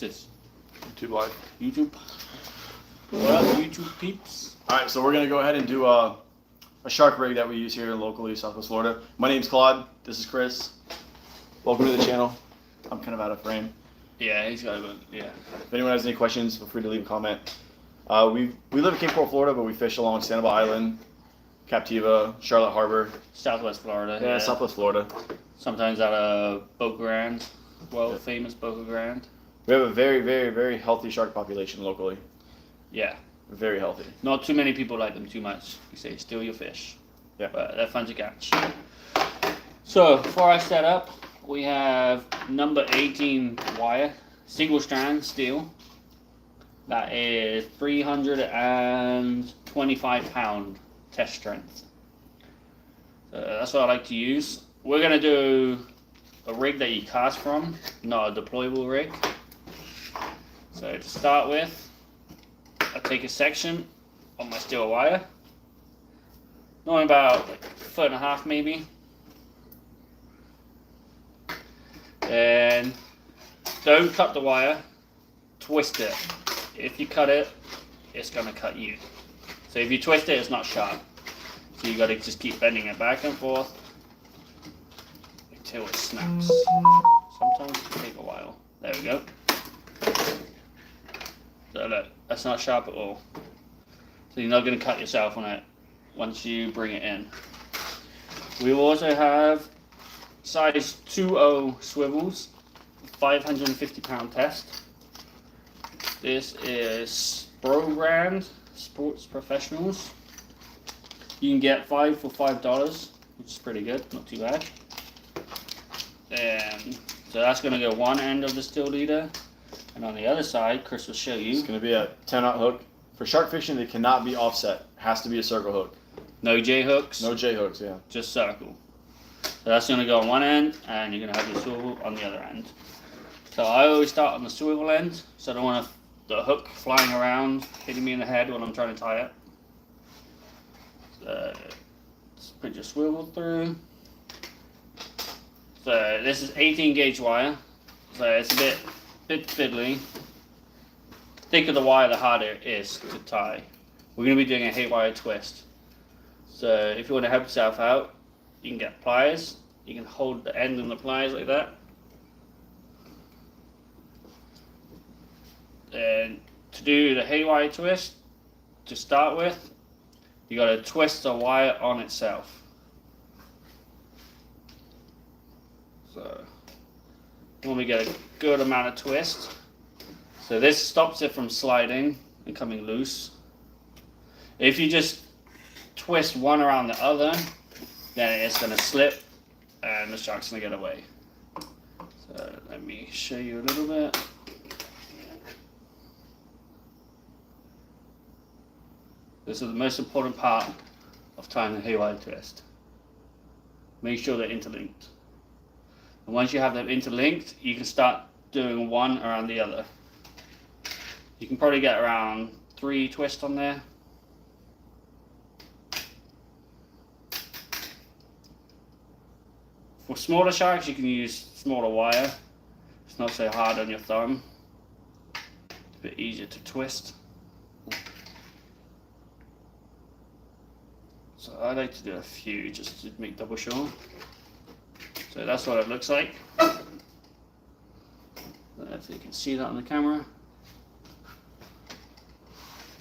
this? YouTube live. YouTube. What up, YouTube peeps? All right, so we're gonna go ahead and do a shark rig that we use here locally, Southwest Florida. My name's Claude. This is Chris. Welcome to the channel. I'm kind of out of frame. Yeah, he's got a good. Yeah. If anyone has any questions, feel free to leave a comment. We live in Cape Coral, Florida, but we fish along Sanibel Island, Captiva, Charlotte Harbor. Southwest Florida. Yeah, Southwest Florida. Sometimes out of Boca Grande, famous Boca Grande. We have a very, very, very healthy shark population locally. Yeah. Very healthy. Not too many people like them too much. You say steal your fish. Yeah. But they're fun to catch. So for our setup, we have number 18 wire, single strand steel. That is 325 pound test strength. That's what I like to use. We're gonna do a rig that you cast from, not a deployable rig. So to start with, I take a section on my steel wire, normally about like 1.5 foot maybe, and don't cut the wire, twist it. If you cut it, it's gonna cut you. So if you twist it, it's not sharp. So you gotta just keep bending it back and forth until it snaps. Sometimes it can take a while. There we go. So look, that's not sharp at all. So you're not gonna cut yourself on it once you bring it in. We also have size 2.0 swivels, 550 pound test. This is Pro brand, Sports Professionals. You can get 5 for $5, which is pretty good, not too bad. And so that's going to go one end of the steel leader, and on the other side, Chris will show you. It's going to be a 10-aught hook. For shark fishing, they cannot be offset. It has to be a circle hook. No J hooks. No J hooks, yeah. Just circle. So that's going to go on one end, and you're going to have your swivel on the other end. So I always start on the swivel end, so I don't want the hook flying around, hitting me in the head when I'm trying to tie it. So just put your swivel through. So this is 18 gauge wire, so it's a bit fiddly. The thicker the wire, the harder it is to tie. We're going to be doing a haywire twist. So if you want to help yourself out, you can get pliers. You can hold the end on the pliers like that. And to do the haywire twist, to start with, you got to twist the wire on itself. So normally get a good amount of twist. So this stops it from sliding and coming loose. If you just twist one around the other, then it's going to slip and the shark's going to get away. So let me show you a little bit. This is the most important part of tying the haywire twist. Make sure they're interlinked. And once you have them interlinked, you can start doing one around the other. You can probably get around 3 twists on there. For smaller sharks, you can use smaller wire. It's not so hard on your thumb. It's a bit easier to twist. So I like to do a few just to make double sure. So that's what it looks like. I don't know if you can see that on the camera.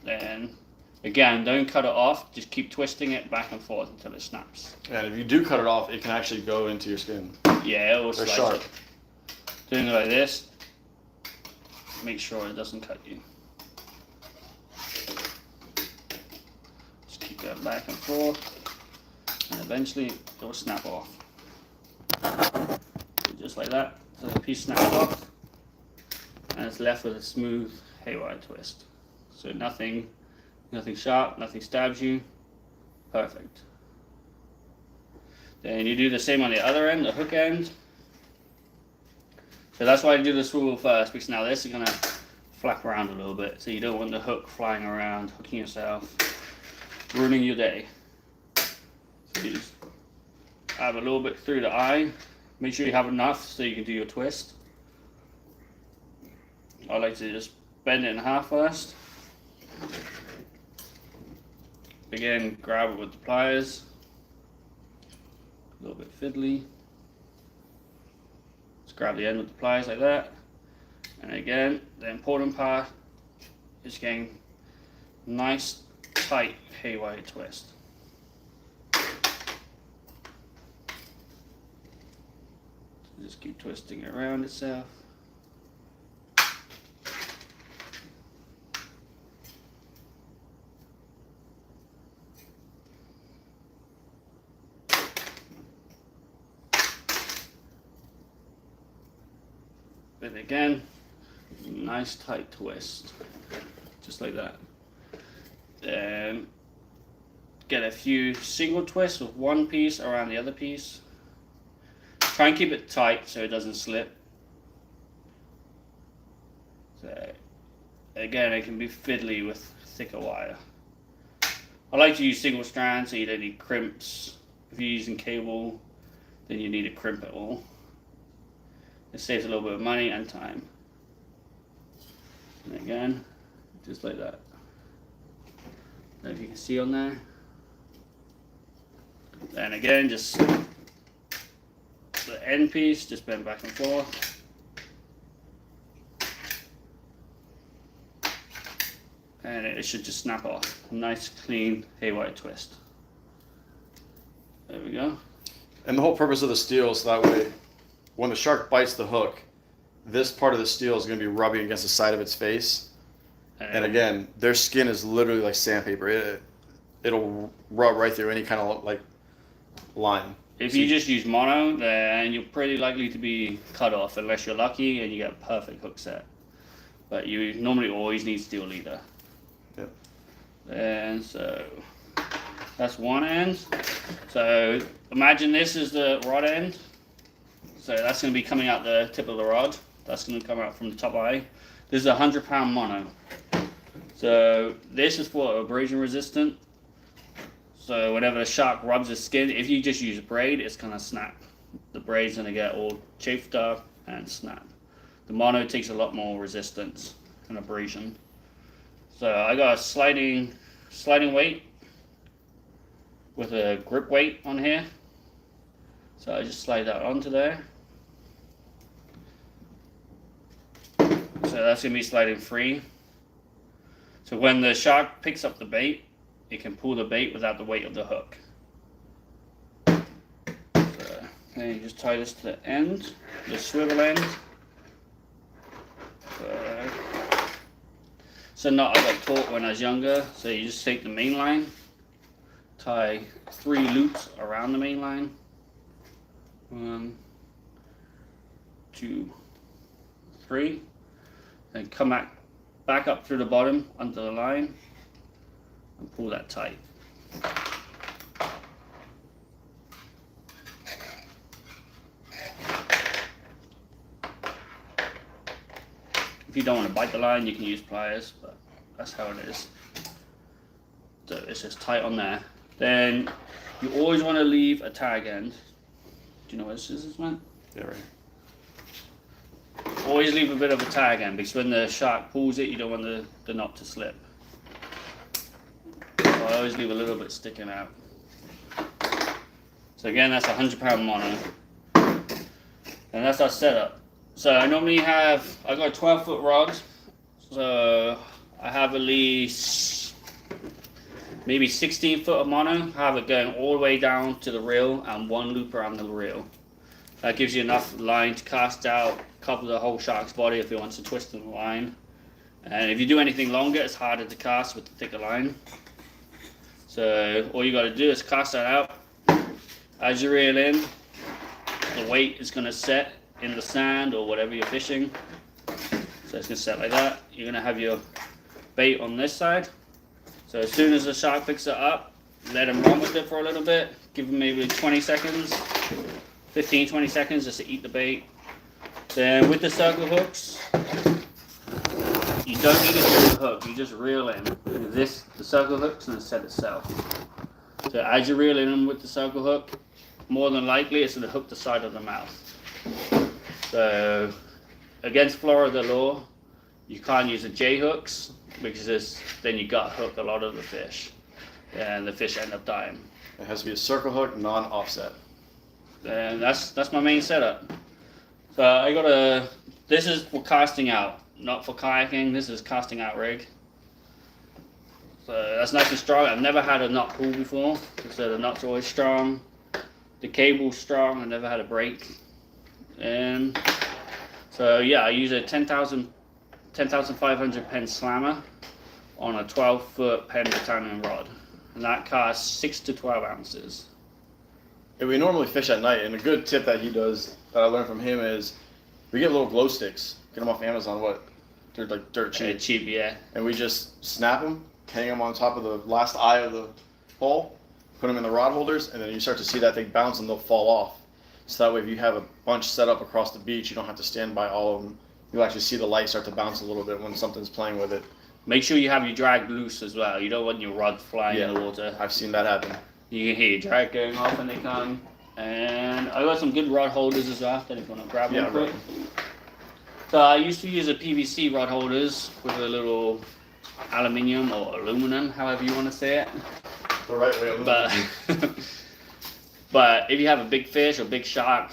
Then again, don't cut it off, just keep twisting it back and forth until it snaps. And if you do cut it off, it can actually go into your skin. Yeah, it will They're slice sharp. it. Doing it like this, make sure it doesn't cut you. Just keep going back and forth, and eventually it will snap off. Just like that, so the piece snaps off, and it's left with a smooth haywire twist. So nothing sharp, nothing stabs you. Perfect. Then you do the same on the other end, the hook end. So that's why I do the swivel first, because now this is going to flap around a little bit. So you don't want the hook flying around, hooking yourself, ruining your day. So you just add a little bit through the eye. Make sure you have enough so you can do your twist. I like to just bend it in half first. Again, grab it with the pliers. A little bit fiddly. Just grab the end with the pliers like that. And again, the important part is getting nice, tight haywire twist. Just keep twisting it around itself. And again, nice tight twist, just like that. Then get a few single twists with one piece around the other piece. Try and keep it tight so it doesn't slip. So again, it can be fiddly with thicker wire. I like to use single strand so you don't need crimps. If you're using cable, then you need to crimp it all. It saves a little bit of money and time. And again, just like that. I don't know if you can see on there. Then again, just the end piece, just bend back and forth. And it should just snap off. Nice, clean haywire twist. There we go. And the whole purpose of the steel is that way, when the shark bites the hook, this part of the steel is going to be rubbing against the side of its face. And again, their skin is literally like sandpaper. It'll rub right through any kind of like line. If you just use mono, then you're pretty likely to be cut off unless you're lucky and you get a perfect hook set. But you normally always need steel leader. Yep. And so that's one end. So imagine this is the rod end. So that's going to be coming out the tip of the rod. That's going to come out from the top eye. This is a 100-pound mono. So this is for abrasion resistant. So whenever the shark rubs the skin, if you just use a braid, it's going to snap. The braid's going to get all chafed up and snap. The mono takes a lot more resistance and abrasion. So I got a sliding weight with a grip weight on here. So I just slide that onto there. So that's going to be sliding free. So when the shark picks up the bait, it can pull the bait without the weight of the hook. So, then you just tie this to the end, the swivel end. So knot I got taught when I was younger. So you just take the main line, tie 3 loops around the main line. 1, 2, 3. Then come back up through the bottom under the line and pull that tight. If you don't want to bite the line, you can use pliers, but that's how it is. So it's just tight on there. Then you always want to leave a tag end. Do you know where the scissors went? Yeah, right. Always leave a bit of a tag end because when the shark pulls it, you don't want the knot to slip. So I always leave a little bit sticking out. So again, that's a 100-pound mono. And that's our setup. So I normally I got a 12-foot rod. So I have at least maybe 16 foot of mono. I have it going all the way down to the reel and 1 loop around the reel. That gives you enough line to cast out, cover the whole shark's body if it wants to twist in the line. And if you do anything longer, it's harder to cast with the thicker line. So all you got to do is cast that out. As you reel in, the weight is going to set in the sand or whatever you're fishing. So it's going to set like that. You're going to have your bait on this side. So as soon as the shark picks it up, let him run with it for a little bit. Give him maybe 20 seconds, 15-20 seconds just to eat the bait. Then with the circle hooks, you don't need to do the hook, you just reel in. The circle hook's going to set itself. So as you reel in with the circle hook, more than likely it's going to hook the side of the mouth. So against Florida law, You can't use the J hooks because then you gut hook a lot of the fish, and the fish end up dying. It has to be a circle hook, non-offset. And that's my main setup. So I got this is for casting out, not for kayaking. This is casting out rig. So that's nice and strong. I've never had a knot pull before, so the knot's always strong. The cable's strong. I never had a break. And so yeah, I use a 10,500 pen slammer on a 12-foot pen titanium rod, and that casts 6 to 12 ounces. And we normally fish at night, and a good tip that he does that I learned from him is we get little glow sticks. Get them off Amazon. They're like dirt cheap. Cheap, yeah. And we just snap them, hang them on top of the last eye of the pole, put them in the rod holders, and then you start to see that thing bounce and they'll fall off. So that way, if you have a bunch set up across the beach, you don't have to stand by all of them. You'll actually see the light start to bounce a little bit when something's playing with it. Make sure you have your drag loose as well. You don't want your rod flying in the water. I've seen that happen. You can hear your drag going off when they come. And I got some good rod holders as well that if you want to grab one quick. Right. So I used to use a PVC rod holders with a little aluminium or aluminum, however you want to say it. The right way. But if you have a big fish or big shark,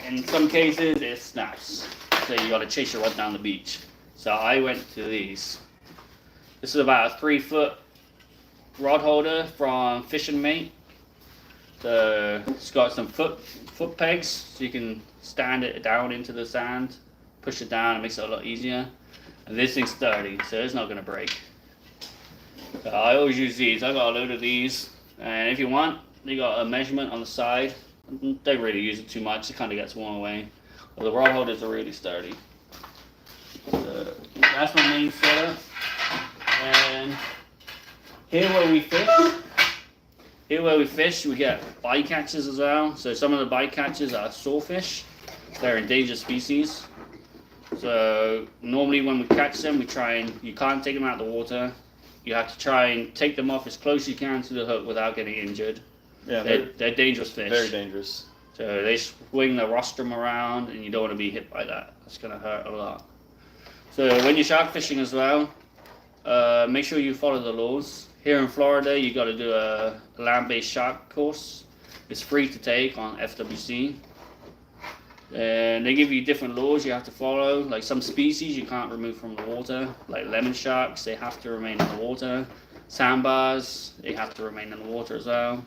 in some cases it snaps. So you got to chase your rod down the beach. So I went to these. This is about a 3-foot rod holder from Fish and Mate. So it's got some foot pegs, so you can stand it down into the sand, push it down, it makes it a lot easier. And this thing's sturdy, so it's not going to break. So I always use these. I got a load of these, and if you want, they got a measurement on the side. Don't really use it too much; it kind of gets worn away. But the rod holders are really sturdy. So that's my main setup. And here where we fish, we get bycatchers as well. So some of the bycatchers are sawfish. They're endangered species. So normally when we catch them, you can't take them out of the water. You have to try and take them off as close as you can to the hook without getting injured. Yeah, they're dangerous fish. Very dangerous. So they swing the rostrum around, and you don't want to be hit by that. That's going to hurt a lot. So when you're shark fishing as well, make sure you follow the laws. Here in Florida, you got to do a land-based shark course. It's free to take on FWC. And they give you different laws you have to follow. Like some species you can't remove from the water, like lemon sharks, they have to remain in the water. Sandbars, they have to remain in the water as well.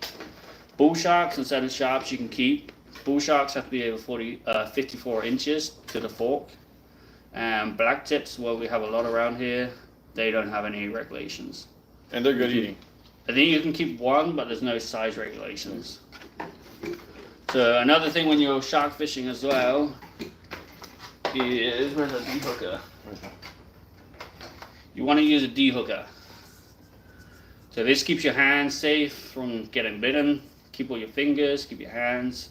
Bull sharks and certain sharks you can keep. Bull sharks have to be over 54 inches to the fork. And black tips, well, we have a lot around here, they don't have any regulations. And they're good eating. I think you can keep one, but there's no size regulations. So another thing when you're shark fishing as well is, where's a D-hooker? You want to use a D-hooker. So this keeps your hands safe from getting bitten. Keep all your fingers, keep your hands.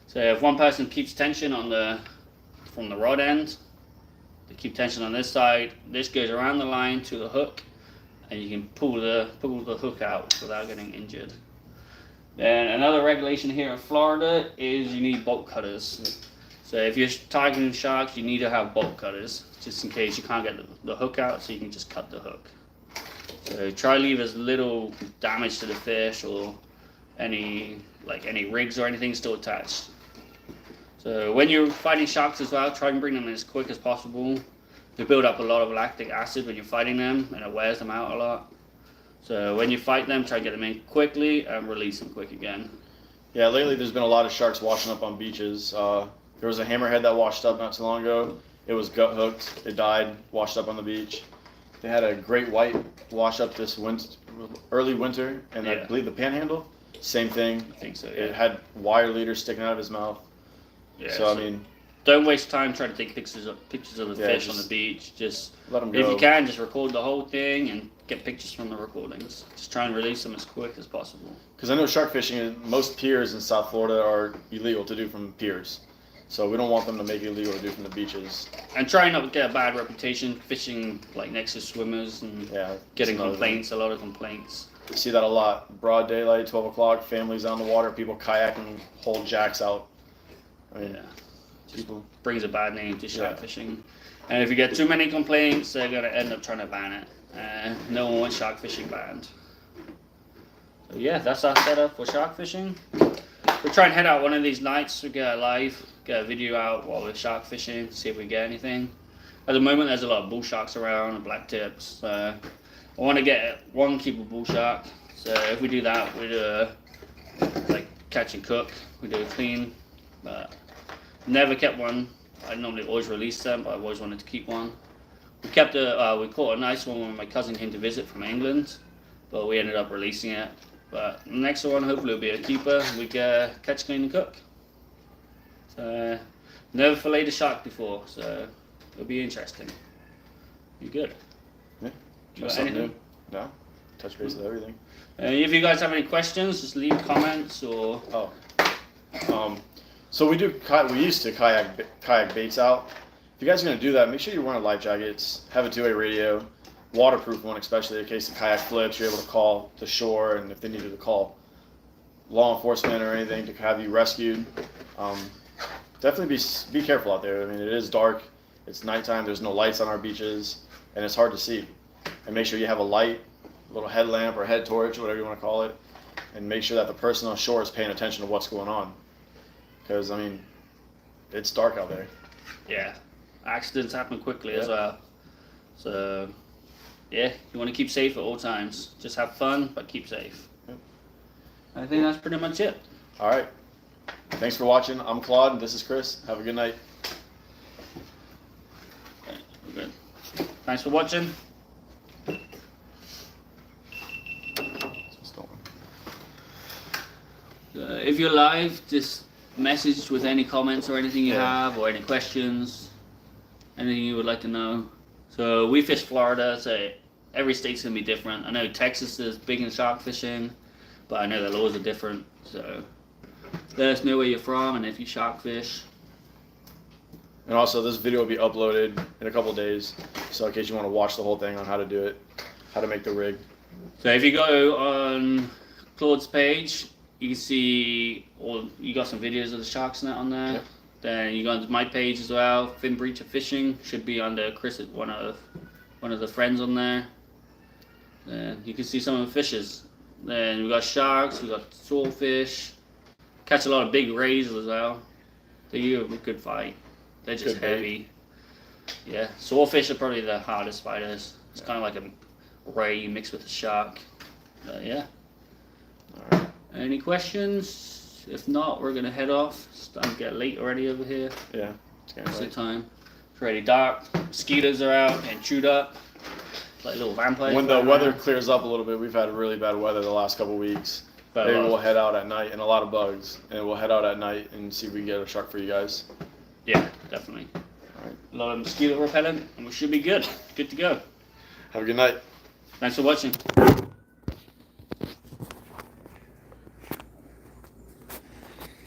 So if one person keeps tension from the rod end, they keep tension on this side, this goes around the line to the hook, and you can pull the hook out without getting injured. Then another regulation here in Florida is you need bolt cutters. So if you're targeting sharks, you need to have bolt cutters, just in case you can't get the hook out, so you can just cut the hook. So try to leave as little damage to the fish or any rigs or anything still attached. So when you're fighting sharks as well, try and bring them in as quick as possible. They build up a lot of lactic acid when you're fighting them, and it wears them out a lot. So when you fight them, try to get them in quickly and release them quick again. Yeah, lately there's been a lot of sharks washing up on beaches. There was a hammerhead that washed up not too long ago. It was gut hooked. It died, washed up on the beach. They had a great white wash up this early winter, and I believe the panhandle, same thing. I think so, yeah. It had wire leaders sticking out of his mouth. Yeah, so I mean, don't waste time trying to take pictures of the fish on the beach. Just let them go. If you can, just record the whole thing and get pictures from the recordings. Just try and release them as quick as possible. Because I know shark fishing, most piers in South Florida are illegal to do from piers. So we don't want them to make it illegal to do from the beaches. And try not to get a bad reputation fishing like next to swimmers and getting complaints, a lot of complaints. You see that a lot. Broad daylight, 12 o'clock, families on the water, people kayaking, whole jacks out. I mean, People. Brings a bad name to shark Yeah. fishing. And if you get too many complaints, they're going to end up trying to ban it. No one wants shark fishing banned. So yeah, that's our setup for shark fishing. We'll try and head out one of these nights. We get a live, get a video out while we're shark fishing, see if we get anything. At the moment, there's a lot of bull sharks around and black tips. I want to get one keeper bull shark. So if we do that, we do like catch and cook. We do clean, but never kept one. I normally always release them, but I've always wanted to keep one. We kept we caught a nice one when my cousin came to visit from England, but we ended up releasing it. But the next one hopefully will be a keeper. We can catch, clean, and cook. So never filleted a shark before, so it'll be interesting. Be good. Yeah. You got anything? New? No. Touch base with everything. If you guys have any questions, just leave comments or. So we used to kayak baits out. If you guys are gonna do that, make sure you wear life jackets. Have a two-way radio, waterproof one, especially in case the kayak flips. You're able to call to shore, and if they needed to call law enforcement or anything to have you rescued. Definitely be careful out there. I mean, it is dark. It's nighttime. There's no lights on our beaches, and it's hard to see. And make sure you have a light, a little headlamp or head torch, whatever you want to call it, and make sure that the person on shore is paying attention to what's going on. Because, I mean, it's dark out there. Yeah, accidents happen quickly as well. So, yeah, you want to keep safe at all times. Just have fun, but keep safe. Yep. I think that's pretty much it. All right. Thanks for watching. I'm Claude, and this is Chris. Have a good night. Okay, we're good. Thanks for watching. If you're live, just message with any comments or anything you have, or any questions, anything you would like to know. So we fish Florida, so every state's gonna be different. I know Texas is big in shark fishing, but I know the laws are different. So let us know where you're from and if you shark fish. And also, this video will be uploaded in a couple days, so in case you want to watch the whole thing on how to do it, how to make the rig. So if you go on Claude's page, you can see you got some videos of the sharks net on there. Yep. Then you go onto my page as well. Fin Breacher Fishing should be under Chris, one of the friends on there. Then you can see some of the fishes. Then we got sharks, we got swordfish. Catch a lot of big rays as well. They are a good fight. They're just Good bait. heavy. Yeah, swordfish are probably the hardest fighters. It's kind of like a ray mixed with a shark. But yeah. All right. Any questions? If not, we're gonna head off. It's starting to get late already over here. Yeah. It's getting What's the late. time? It's already dark. Mosquitoes are out and chewed up. Like little vampires. When the running weather around. clears up a little bit, we've had really bad weather the last couple weeks. But Maybe we'll head out at night, and a lot of bugs. And we'll head out at night and see if we can get a shark for you guys. Yeah, definitely. Alright. A lot of mosquito repellent, and we should be good. Good to go. Have a good night. Thanks for watching.